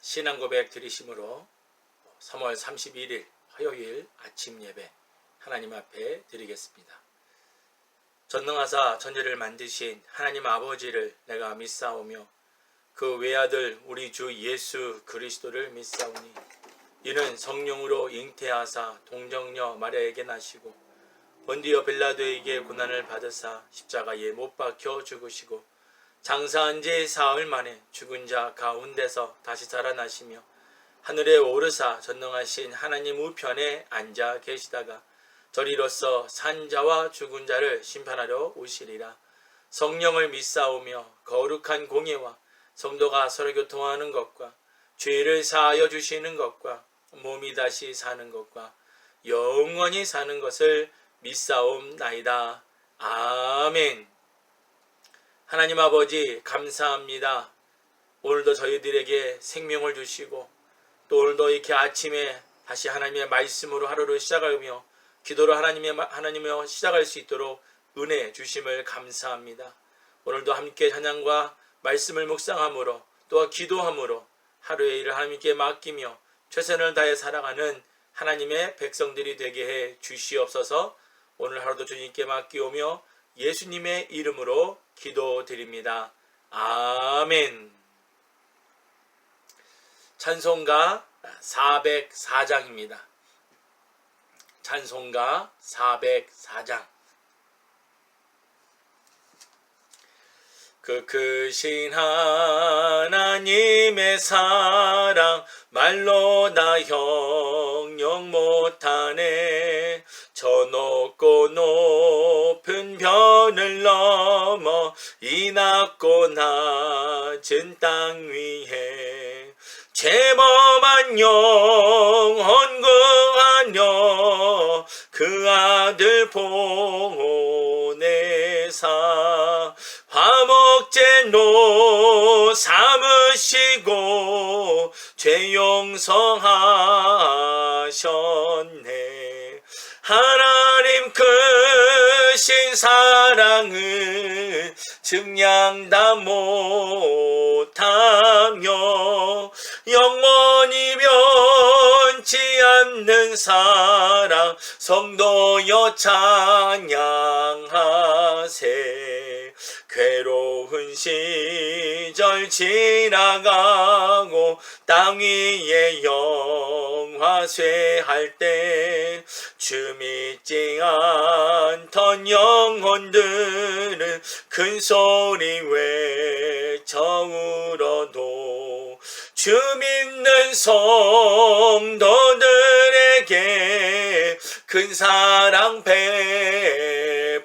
신앙고백 드리심으로 3월 31일 화요일 아침 예배 하나님 앞에 드리겠습니다. 전능하사 천지를 만드신 하나님 아버지를 내가 믿사오며 그 외아들 우리 주 예수 그리스도를 믿사오니 이는 성령으로 잉태하사 동정녀 마리아에게 나시고 본디오 빌라도에게 고난을 받으사 십자가에 못 박혀 죽으시고 장사한 지 사흘 만에 죽은 자 가운데서 다시 살아나시며 하늘에 오르사 전능하신 하나님 우편에 앉아 계시다가 저리로서 산 자와 죽은 자를 심판하러 오시리라. 성령을 믿사오며 거룩한 공예와 성도가 서로 교통하는 것과 죄를 사하여 주시는 것과 몸이 다시 사는 것과 영원히 사는 것을 믿사옵나이다. 아멘. 하나님 아버지 감사합니다. 오늘도 저희들에게 생명을 주시고 또 오늘도 이렇게 아침에 다시 하나님의 말씀으로 하루를 시작하며 기도로 하나님을 시작할 수 있도록 은혜 주심을 감사합니다. 오늘도 함께 찬양과 말씀을 묵상함으로 또 기도함으로 하루의 일을 하나님께 맡기며 최선을 다해 살아가는 하나님의 백성들이 되게 해 주시옵소서. 오늘 하루도 주님께 맡기오며 예수님의 이름으로 기도드립니다. 아멘. 찬송가 404장입니다. 찬송가 404장. 그 크신 하나님의 사랑 말로 다 형용 못하네. 저 높고 높은 별을 넘어 이 낮고 낮은 땅 위에 죄범한 영혼 구하려 그 아들 보내사 화목제로 삼으시고 죄 용서하셨네. 하나님 크신 사랑을 증량 다 못하며 영원히 변치 않는 사랑 성도여 찬양하세. 괴로운 시절 지나가고 땅 위에 영화쇠할 때 주 믿지 않던 영혼들은 큰 소리 외쳐 울어도 주 믿는 성도들에게 큰 사랑 베푸사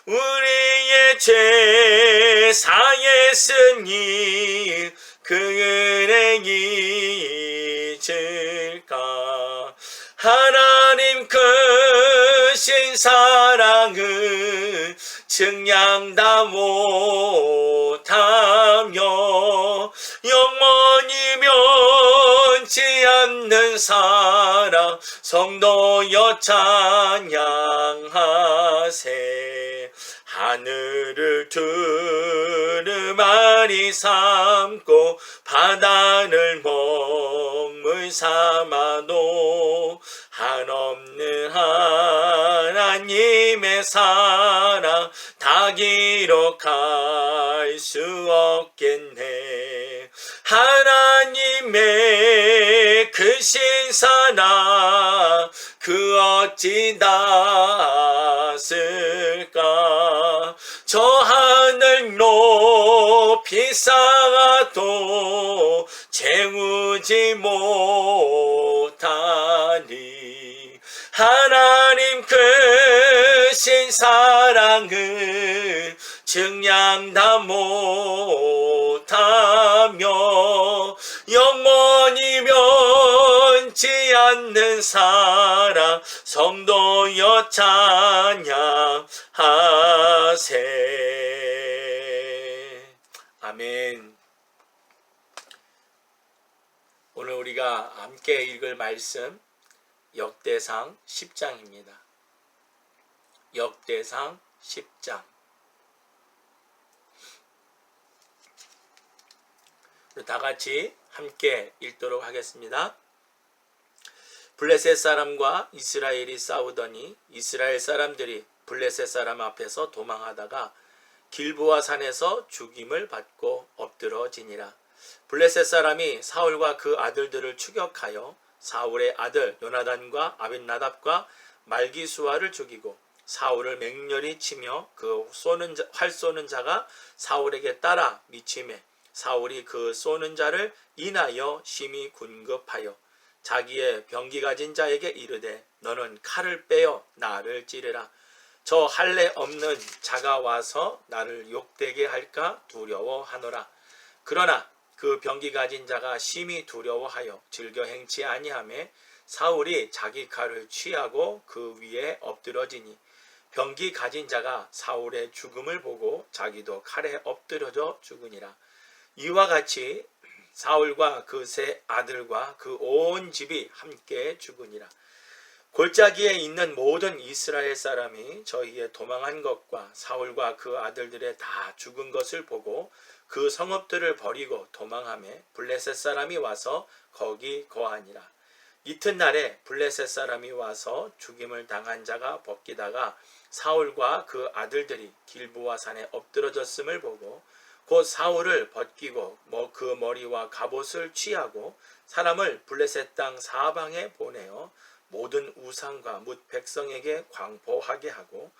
우리의 죄 사했으니 그 은혜 잊을까. 하나님 크신 사랑을 증량 다 못하며 영원히 변치 않는 사랑 성도여 찬양하세. 하늘을 두루마리 삼고 바다를 먹물 삼아도 한없는 하나님의 사랑 다 기록할 수 없겠네. 하나님의 크신 사랑 그 어찌 닿았을까. 저 하늘 높이 쌓아도 채우지 못하니 하나님 크신 사랑을 증량 다 못하며 영원히 변치 않는 사랑 성도여 찬양하세. 아멘. 오늘 우리가 함께 읽을 말씀 역대상 10장입니다. 역대상 10장. 다 같이 함께 읽도록 하겠습니다. 블레셋 사람과 이스라엘이 싸우더니 이스라엘 사람들이 블레셋 사람 앞에서 도망하다가 길보아 산에서 죽임을 받고 엎드러지니라. 블레셋 사람이 사울과 그 아들들을 추격하여 사울의 아들 요나단과 아벤나답과 말기수아를 죽이고 사울을 맹렬히 치며 그 활 쏘는 자가 사울에게 따라 미치매 사울이 그 쏘는 자를 인하여 심히 군급하여 자기의 병기 가진 자에게 이르되 너는 칼을 빼어 나를 찌르라. 저 할례 없는 자가 와서 나를 욕되게 할까 두려워하노라. 그러나 그 병기 가진 자가 심히 두려워하여 즐겨 행치 아니하매 사울이 자기 칼을 취하고 그 위에 엎드러지니 병기 가진 자가 사울의 죽음을 보고 자기도 칼에 엎드러져 죽으니라. 이와 같이 사울과 그 세 아들과 그 온 집이 함께 죽으니라. 골짜기에 있는 모든 이스라엘 사람이 저희의 도망한 것과 사울과 그 아들들의 다 죽은 것을 보고 그 성읍들을 버리고 도망하매 블레셋 사람이 와서 거기 거하니라. 이튿날에 블레셋 사람이 와서 죽임을 당한 자가 벗기다가 사울과 그 아들들이 길보아 산에 엎드러졌음을 보고 곧 사울을 벗기고 그 머리와 갑옷을 취하고 사람을 블레셋 땅 사방에 보내어 모든 우상과 뭇 백성에게 광포하게 하고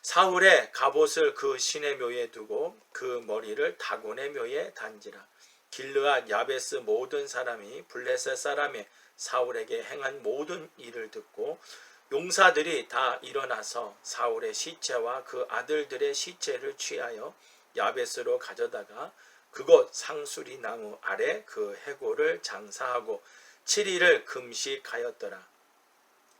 사울의 갑옷을 그 신의 묘에 두고 그 머리를 다곤의 묘에 단지라. 길르앗 야베스 모든 사람이 블레셋 사람의 사울에게 행한 모든 일을 듣고 용사들이 다 일어나서 사울의 시체와 그 아들들의 시체를 취하여 야베스로 가져다가 그곳 상수리 나무 아래 그 해골을 장사하고 7일을 금식하였더라.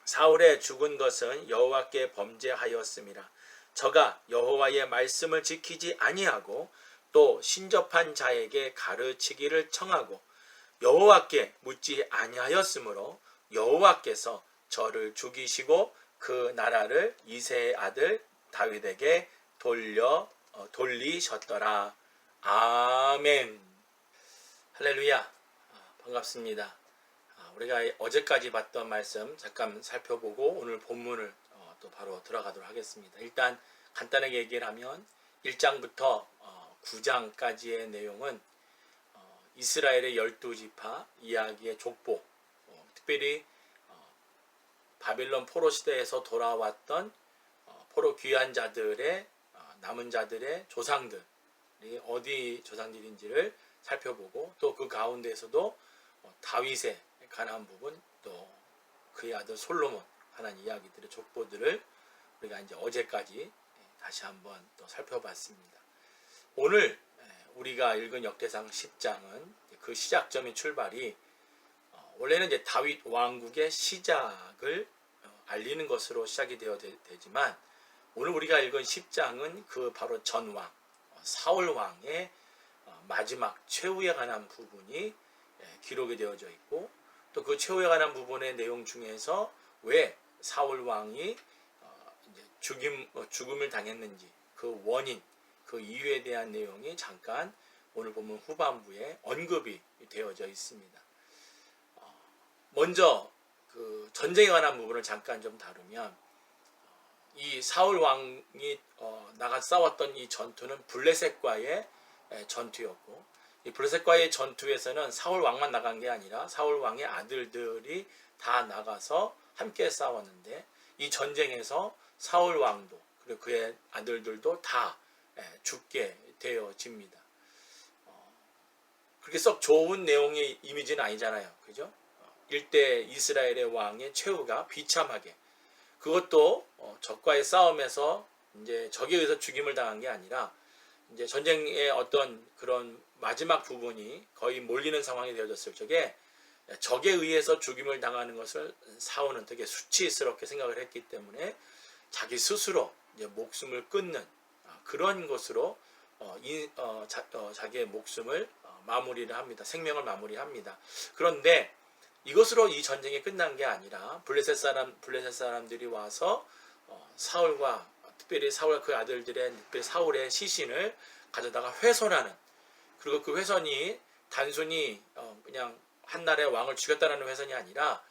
사울의 죽은 것은 여호와께 범죄하였음이라. 저가 여호와의 말씀을 지키지 아니하고 또 신접한 자에게 가르치기를 청하고 여호와께 묻지 아니하였으므로 여호와께서 저를 죽이시고 그 나라를 이새의 아들 다윗에게 돌리셨더라. 아멘. 할렐루야. 반갑습니다. 우리가 어제까지 봤던 말씀 잠깐 살펴보고 오늘 본문을 또 바로 들어가도록 하겠습니다. 일단 간단하게 얘기를 하면 1장부터 9장까지의 내용은 이스라엘의 12지파 이야기의 족보, 특별히 바빌론 포로 시대에서 돌아왔던 포로 귀환 자들의 남은 자들의 조상들이 어디 조상들인지를 살펴보고 또 그 가운데에서도 다윗에 관한 부분 또 그의 아들 솔로몬 관한 이야기들의 족보들을 우리가 이제 어제까지 다시 한번 또 살펴봤습니다. 오늘 우리가 읽은 역대상 10장은 그 시작점인 출발이 원래는 이제 다윗 왕국의 시작을 알리는 것으로 시작이 되어야 되지만 오늘 우리가 읽은 10장은 그 바로 전왕 사울 왕의 마지막 최후에 관한 부분이 기록이 되어져 있고 또 그 최후에 관한 부분의 내용 중에서 왜 사울 왕이 죽음을 당했는지 그 원인 그 이유에 대한 내용이 잠깐 오늘 본문 후반부에 언급이 되어져 있습니다. 먼저 그 전쟁에 관한 부분을 잠깐 좀 다루면 이 사울 왕이 나가 싸웠던 이 전투는 블레셋과의 전투였고 이 블레셋과의 전투에서는 사울 왕만 나간 게 아니라 사울 왕의 아들들이 다 나가서 함께 싸웠는데 이 전쟁에서 사울 왕도 그리고 그의 아들들도 다 죽게 되어집니다. 그렇게 썩 좋은 내용의 이미지는 아니잖아요. 그죠? 일대 이스라엘의 왕의 최후가 비참하게 그것도 적과의 싸움에서 이제 적에 의해서 죽임을 당한 게 아니라 이제 전쟁의 어떤 그런 마지막 부분이 거의 몰리는 상황이 되어졌을 적에 적에 의해서 죽임을 당하는 것을 사울은 되게 수치스럽게 생각을 했기 때문에 자기 스스로 이제 목숨을 끊는 그런 것으로 자기의 목숨을 마무리를 합니다. 생명을 마무리합니다. 그런데 이것으로 이 전쟁이 끝난 게 아니라 블레셋 사람들이 와서 사울과 특별히 사울과 그 아들들의 특별히 사울의 시신을 가져다가 훼손하는 그리고 그 훼손이 단순히 그냥 한 나라의 왕을 죽였다는 훼손이 아니라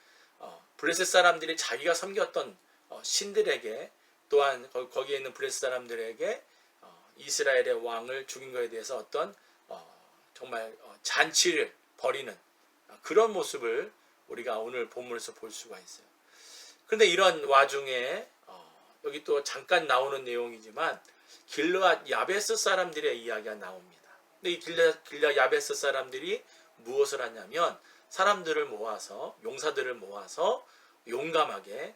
블레셋 사람들이 자기가 섬겼던 신들에게, 또한 거기에 있는 블레셋 사람들에게 이스라엘의 왕을 죽인 것에 대해서 어떤 정말 잔치를 벌이는 그런 모습을 우리가 오늘 본문에서 볼 수가 있어요. 그런데 이런 와중에 여기 또 잠깐 나오는 내용이지만 길르앗 야베스 사람들의 이야기가 나옵니다. 근데 이 길르앗 야베스 사람들이 무엇을 하냐면 사람들을 모아서, 용사들을 모아서 용감하게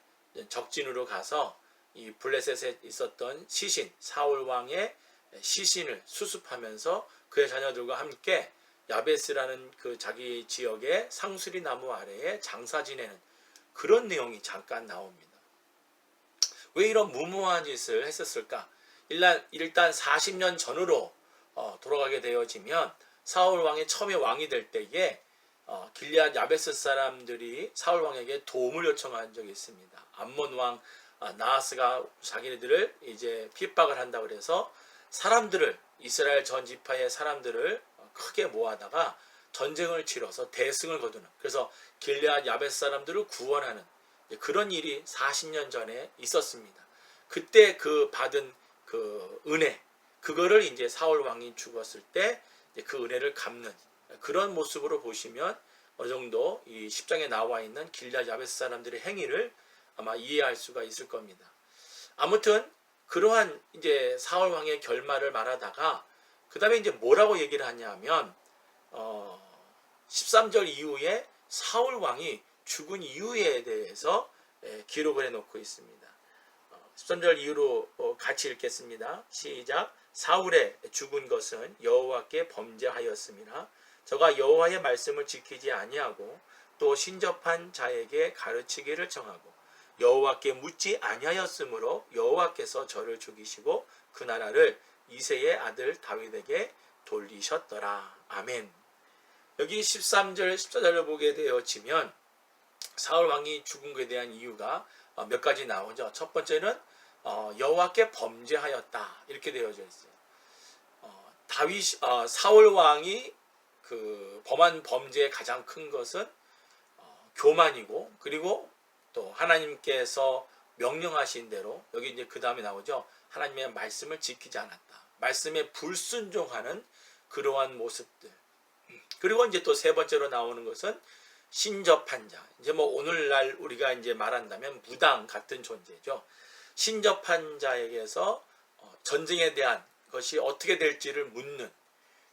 적진으로 가서 이 블레셋에 있었던 시신, 사울 왕의 시신을 수습하면서 그의 자녀들과 함께 야베스라는 그 자기 지역의 상수리 나무 아래에 장사 지내는 그런 내용이 잠깐 나옵니다. 왜 이런 무모한 짓을 했었을까? 일단 40년 전으로 돌아가게 되어지면 사울 왕이 처음에 왕이 될 때에 길리앗 야베스 사람들이 사울 왕에게 도움을 요청한 적이 있습니다. 암몬 왕 나하스가 자기네들을 이제 핍박을 한다고 그래서 사람들을, 이스라엘 전 지파의 사람들을 크게 모아다가 전쟁을 치러서 대승을 거두는, 그래서 길리앗 야베스 사람들을 구원하는 그런 일이 40년 전에 있었습니다. 그때 그 받은 그 은혜, 그거를 이제 사울 왕이 죽었을 때 그 은혜를 갚는 그런 모습으로 보시면 어느 정도 이 10장에 나와 있는 길리앗 야베스 사람들의 행위를 아마 이해할 수가 있을 겁니다. 아무튼 그러한 이제 사울 왕의 결말을 말하다가 그 다음에 이제 뭐라고 얘기를 하냐면 13절 이후에 사울 왕이 죽은 이유에 대해서 기록을 해놓고 있습니다. 13절 이후로 같이 읽겠습니다. 시작. 사울의 죽은 것은 여호와께 범죄하였음이라. 저가 여호와의 말씀을 지키지 아니하고 또 신접한 자에게 가르치기를 정하고 여호와께 묻지 아니하였으므로 여호와께서 저를 죽이시고 그 나라를 이새의 아들 다윗에게 돌리셨더라. 아멘. 여기 13절 14절을 보게 되어지면 사울 왕이 죽은 것에 대한 이유가 몇 가지 나오죠. 첫 번째는 여호와께 범죄하였다 이렇게 되어져 있어요. 사울 왕이 그 범한 범죄의 가장 큰 것은 교만이고, 그리고 또 하나님께서 명령하신 대로, 여기 이제 그 다음에 나오죠. 하나님의 말씀을 지키지 않았다. 말씀에 불순종하는 그러한 모습들. 그리고 이제 또 세 번째로 나오는 것은 신접한 자. 이제 뭐 오늘날 우리가 이제 말한다면 무당 같은 존재죠. 신접한 자에게서 전쟁에 대한 것이 어떻게 될지를 묻는,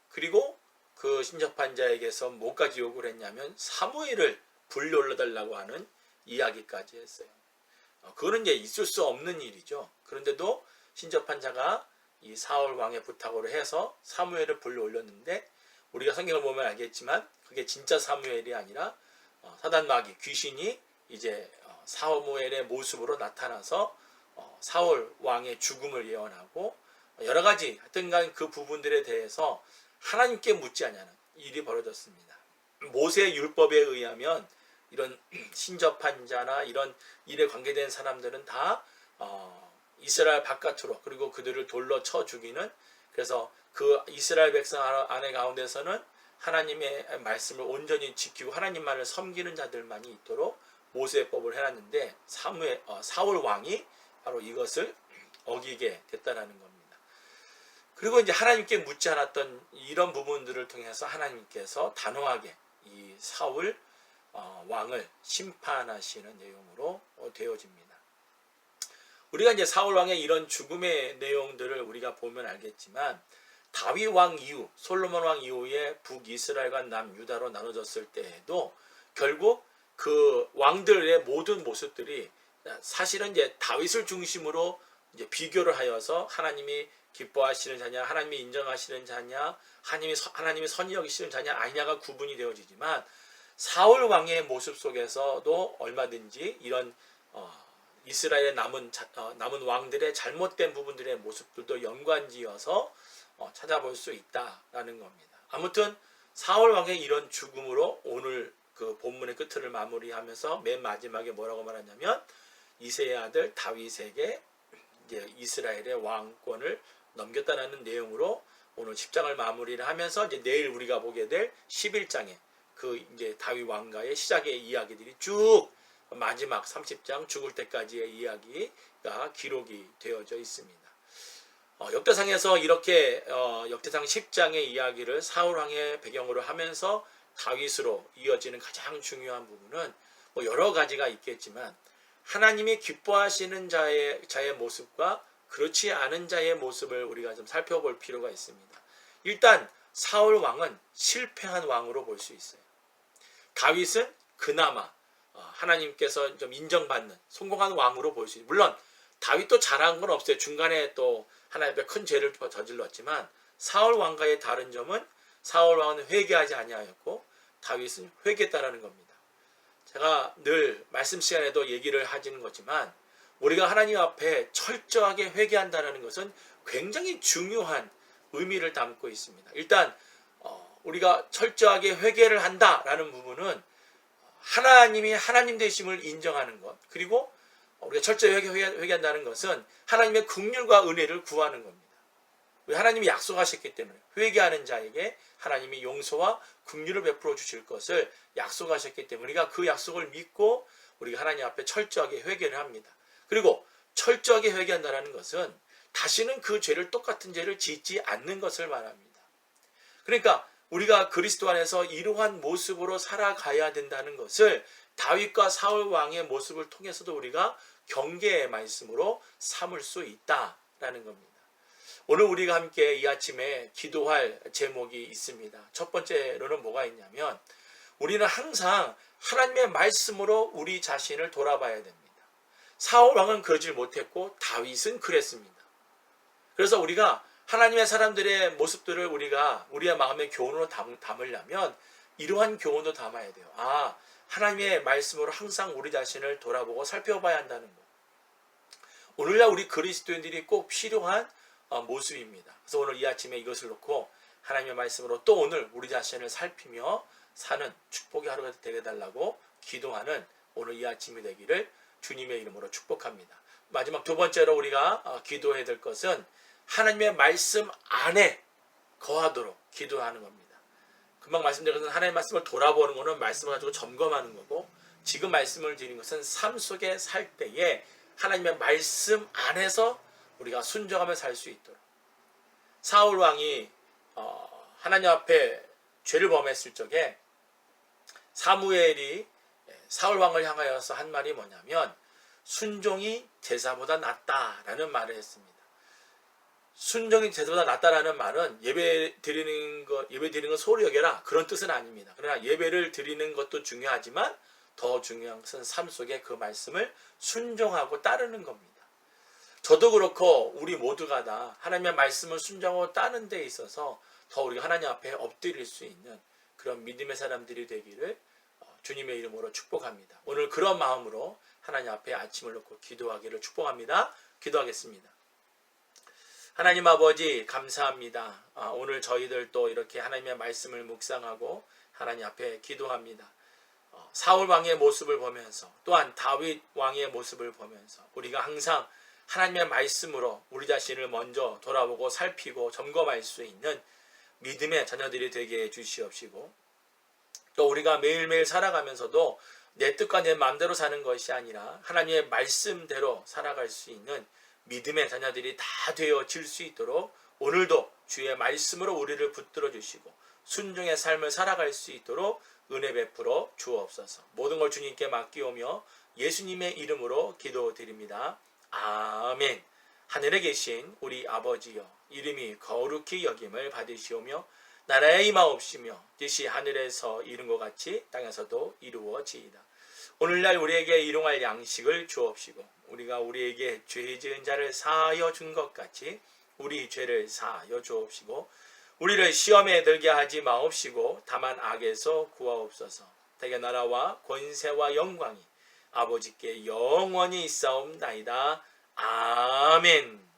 그리고 그 신접한 자에게서 뭐까지 요구를 했냐면 사무엘을 불러달라고 하는 이야기까지 했어요. 그거는 이제 있을 수 없는 일이죠. 그런데도 신접한 자가 이 사울 왕의 부탁으로 해서 사무엘을 불러 올렸는데, 우리가 성경을 보면 알겠지만 그게 진짜 사무엘이 아니라 사단 마귀, 귀신이 이제 사무엘의 모습으로 나타나서 사울 왕의 죽음을 예언하고 여러 가지 하여튼간 그 부분들에 대해서 하나님께 묻지 않냐는 일이 벌어졌습니다. 모세 율법에 의하면 이런 신접한 자나 이런 일에 관계된 사람들은 다 이스라엘 바깥으로, 그리고 그들을 돌로 쳐 죽이는, 그래서 그 이스라엘 백성 안에 가운데서는 하나님의 말씀을 온전히 지키고 하나님만을 섬기는 자들만이 있도록 모세법을 해놨는데 사울 왕이 바로 이것을 어기게 됐다라는 겁니다. 그리고 이제 하나님께 묻지 않았던 이런 부분들을 통해서 하나님께서 단호하게 이 사울 왕을 심판하시는 내용으로 되어집니다. 우리가 이제 사울 왕의 이런 죽음의 내용들을 우리가 보면 알겠지만, 다윗 왕 이후, 솔로몬 왕 이후에 북이스라엘과 남유다로 나눠졌을 때에도 결국 그 왕들의 모든 모습들이 사실은 이제 다윗을 중심으로 이제 비교를 하여서 하나님이 기뻐하시는 자냐, 하나님이 인정하시는 자냐, 하나님이 선히 여기시는 자냐 아니냐가 구분이 되어지지만, 사울 왕의 모습 속에서도 얼마든지 이런 이스라엘의 남은 왕들의 잘못된 부분들의 모습들도 연관지어서 찾아볼 수 있다라는 겁니다. 아무튼 사울 왕의 이런 죽음으로 오늘 그 본문의 끝을 마무리하면서 맨 마지막에 뭐라고 말하냐면, 이새의 아들 다윗에게 이제 이스라엘의 왕권을 넘겼다라는 내용으로 오늘 10장을 마무리를 하면서 이제 내일 우리가 보게 될 11장에 그 이제 다윗 왕가의 시작의 이야기들이 쭉 마지막 30장 죽을 때까지의 이야기가 기록이 되어져 있습니다. 역대상에서 이렇게 역대상 10장의 이야기를 사울왕의 배경으로 하면서 다윗으로 이어지는 가장 중요한 부분은 뭐 여러 가지가 있겠지만 하나님이 기뻐하시는 자의 모습과 그렇지 않은 자의 모습을 우리가 좀 살펴볼 필요가 있습니다. 일단 사울 왕은 실패한 왕으로 볼 수 있어요. 다윗은 그나마 하나님께서 좀 인정받는 성공한 왕으로 볼 수 있어요. 물론 다윗도 잘한 건 없어요. 중간에 또 하나님 앞에 큰 죄를 저질렀지만 사울 왕과의 다른 점은 사울 왕은 회개하지 아니하였고 다윗은 회개했다라는 겁니다. 제가 늘 말씀 시간에도 얘기를 하지는 거지만 우리가 하나님 앞에 철저하게 회개한다는 것은 굉장히 중요한 의미를 담고 있습니다. 일단 우리가 철저하게 회개를 한다라는 부분은 하나님이 하나님 되심을 인정하는 것, 그리고 우리가 철저히 회개한다는 것은 하나님의 긍휼과 은혜를 구하는 겁니다. 하나님이 약속하셨기 때문에 회개하는 자에게 하나님이 용서와 긍휼을 베풀어 주실 것을 약속하셨기 때문에 우리가 그 약속을 믿고 우리가 하나님 앞에 철저하게 회개를 합니다. 그리고 철저하게 회개한다는 것은 다시는 그 죄를 똑같은 죄를 짓지 않는 것을 말합니다. 그러니까 우리가 그리스도 안에서 이러한 모습으로 살아가야 된다는 것을 다윗과 사울 왕의 모습을 통해서도 우리가 경계의 말씀으로 삼을 수 있다라는 겁니다. 오늘 우리가 함께 이 아침에 기도할 제목이 있습니다. 첫 번째로는 뭐가 있냐면 우리는 항상 하나님의 말씀으로 우리 자신을 돌아봐야 됩니다. 사울 왕은 그러질 못했고 다윗은 그랬습니다. 그래서 우리가 하나님의 사람들의 모습들을 우리가 우리의 마음의 교훈으로 담으려면 이러한 교훈도 담아야 돼요. 하나님의 말씀으로 항상 우리 자신을 돌아보고 살펴봐야 한다는 것. 오늘날 우리 그리스도인들이 꼭 필요한 모습입니다. 그래서 오늘 이 아침에 이것을 놓고 하나님의 말씀으로 또 오늘 우리 자신을 살피며 사는 축복의 하루가 되게 해달라고 기도하는 오늘 이 아침이 되기를 주님의 이름으로 축복합니다. 마지막 두 번째로 우리가 기도해야 될 것은 하나님의 말씀 안에 거하도록 기도하는 겁니다. 금방 말씀드린 것은 하나님의 말씀을 돌아보는 것은 말씀을 가지고 점검하는 거고, 지금 말씀을 드리는 것은 삶 속에 살 때에 하나님의 말씀 안에서 우리가 순종하며 살 수 있도록. 사울 왕이 하나님 앞에 죄를 범했을 적에 사무엘이 사울 왕을 향하여서 한 말이 뭐냐면 순종이 제사보다 낫다라는 말을 했습니다. 순종이 제사보다 낫다라는 말은 예배 드리는 것 소홀히 여겨라 그런 뜻은 아닙니다. 그러나 예배를 드리는 것도 중요하지만 더 중요한 것은 삶 속에 그 말씀을 순종하고 따르는 겁니다. 저도 그렇고 우리 모두가 다 하나님의 말씀을 순종하고 따르는 데 있어서 더 우리가 하나님 앞에 엎드릴 수 있는 그런 믿음의 사람들이 되기를 주님의 이름으로 축복합니다. 오늘 그런 마음으로 하나님 앞에 아침을 놓고 기도하기를 축복합니다. 기도하겠습니다. 하나님 아버지 감사합니다. 오늘 저희들 또 이렇게 하나님의 말씀을 묵상하고 하나님 앞에 기도합니다. 사울 왕의 모습을 보면서 또한 다윗 왕의 모습을 보면서 우리가 항상 하나님의 말씀으로 우리 자신을 먼저 돌아보고 살피고 점검할 수 있는 믿음의 자녀들이 되게 해주시옵시고, 또 우리가 매일매일 살아가면서도 내 뜻과 내 마음대로 사는 것이 아니라 하나님의 말씀대로 살아갈 수 있는 믿음의 자녀들이 다 되어질 수 있도록 오늘도 주의 말씀으로 우리를 붙들어 주시고 순종의 삶을 살아갈 수 있도록 은혜 베풀어 주옵소서. 모든 걸 주님께 맡기오며 예수님의 이름으로 기도드립니다. 아멘. 하늘에 계신 우리 아버지여, 이름이 거룩히 여김을 받으시오며 나라의 임하옵시며 뜻이 하늘에서 이룬 것 같이 땅에서도 이루어지이다. 오늘날 우리에게 일용할 양식을 주옵시고 우리가 우리에게 죄 지은 자를 사하여 준 것 같이 우리 죄를 사하여 주옵시고 우리를 시험에 들게 하지 마옵시고 다만 악에서 구하옵소서. 대개 나라와 권세와 영광이 아버지께 영원히 있사옵나이다. 아멘.